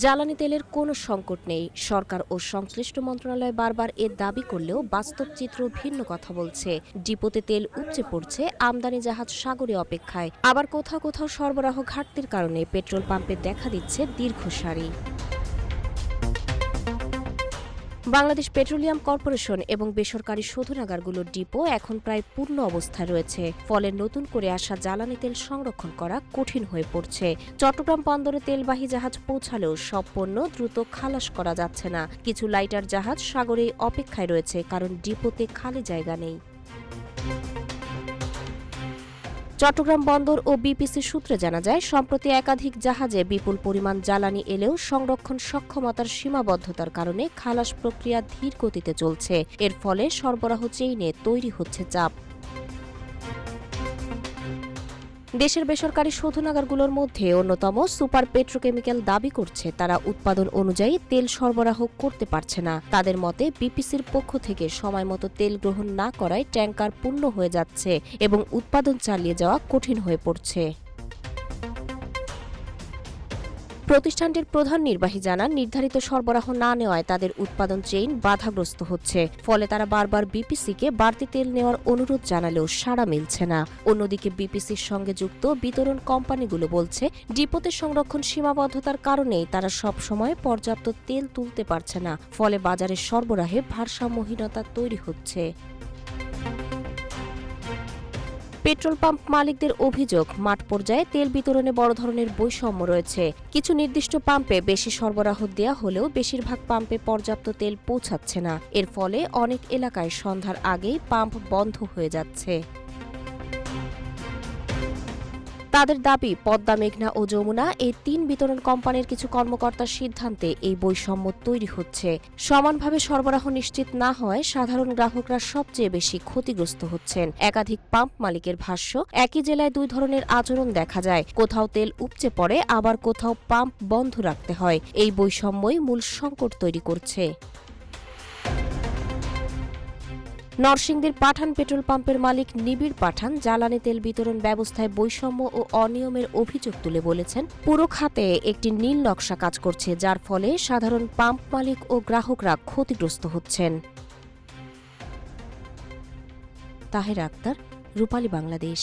জ্বালানি তেলের কোনো সংকট নেই। সরকার ও সংশ্লিষ্ট মন্ত্রণালয় বারবার এর দাবি করলেও বাস্তব চিত্র ভিন্ন কথা বলছে। ডিপোতে তেল উপচে পড়ছে, আমদানি জাহাজ সাগরে অপেক্ষায়। আবার কোথাও কোথাও সরবরাহ ঘাটতির কারণে পেট্রোল পাম্পে দেখা দিচ্ছে দীর্ঘ সারি। বাংলাদেশ পেট্রোলিয়াম কর্পোরেশন এবং বেসরকারি শোধনাগারগুলোর ডিপো এখন প্রায় পূর্ণ অবস্থায় রয়েছে। ফলে নতুন করে আসা জ্বালানি তেল সংরক্ষণ করা কঠিন হয়ে পড়ছে। চট্টগ্রাম বন্দরে তেলবাহী জাহাজ পৌঁছালেও সব পণ্য দ্রুত খালাস করা যাচ্ছে না। কিছু লাইটার জাহাজ সাগরেই অপেক্ষায় রয়েছে, কারণ ডিপোতে খালি জায়গা নেই। চট্টগ্রাম বন্দর ও বিপিসি সূত্রে জানা যায়, সম্প্রতি একাধিক জাহাজে বিপুল পরিমাণ জ্বালানি এলেও সংরক্ষণ সক্ষমতার সীমাবদ্ধতার কারণে খালাস প্রক্রিয়া ধীর গতিতে চলছে। এর ফলে সরবরাহ চেইনে তৈরি হচ্ছে চাপ। দেশের বেসরকারি শোধনাগারগুলোর মধ্যে অন্যতম সুপার পেট্রোকেমিক্যাল দাবি করছে, তারা উৎপাদন অনুযায়ী তেল সরবরাহ করতে পারছে না। তাদের মতে বিপিসির পক্ষ থেকে সময়মতো তেল গ্রহণ না করায় ট্যাঙ্কার পূর্ণ হয়ে যাচ্ছে এবং উৎপাদন চালিয়ে যাওয়া কঠিন হয়ে পড়ছে। প্রতিষ্ঠানটির প্রধান নির্বাহী জানান, নির্ধারিত সরবরাহ না নেওয়ায় তাদের উৎপাদন চেইন বাধাগ্রস্ত হচ্ছে। ফলে তারা বারবার বিপিসিকে বাড়তি তেল নেওয়ার অনুরোধ জানালেও সাড়া মিলছে না। অন্যদিকে বিপিসির সঙ্গে যুক্ত বিতরণ কোম্পানিগুলো বলছে, ডিপোতে সংরক্ষণ সীমাবদ্ধতার কারণেই তারা সব সময় পর্যাপ্ত তেল তুলতে পারছে না। ফলে বাজারের সরবরাহে ভারসাম্যহীনতা তৈরি হচ্ছে। পেট্রোল পাম্প মালিকদের অভিযোগ, মাঠ পর্যায়ে তেল বিতরণে বড় ধরনের বৈষম্য রয়েছে। কিছু নির্দিষ্ট পাম্পে বেশি সরবরাহ দেয়া হলেও বেশিরভাগ পাম্পে পর্যাপ্ত তেল পৌঁছাচ্ছে না। এর ফলে অনেক এলাকায় সন্ধ্যার আগেই পাম্প বন্ধ হয়ে যাচ্ছে। তাদের দাবি, পদ্মা, মেঘনা ও যমুনা এই তিন বিতরণ কোম্পানির কিছু কর্মকর্তার সিদ্ধান্তে এই বৈষম্য তৈরি হচ্ছে। সমানভাবে সরবরাহ নিশ্চিত না হওয়ায় সাধারণ গ্রাহকরা সবচেয়ে বেশি ক্ষতিগ্রস্ত হচ্ছেন। একাধিক পাম্প মালিকের ভাষ্য, একই জেলায় দুই ধরনের আচরণ দেখা যায়। কোথাও তেল উপচে পড়ে, আবার কোথাও পাম্প বন্ধ রাখতে হয়। এই বৈষম্যই মূল সংকট তৈরি করছে। নরসিংদীর পাঠান পেট্রোল পাম্পের মালিক নিবিড় পাঠান জ্বালানি তেল বিতরণ ব্যবস্থায় বৈষম্য ও অনিয়মের অভিযোগ তুলে বলেছেন, পুরো খাতে একটি নীল নকশা কাজ করছে, যার ফলে সাধারণ পাম্প মালিক ও গ্রাহকরা ক্ষতিগ্রস্ত হচ্ছেন। তাহের আক্তার, রূপালী বাংলাদেশ।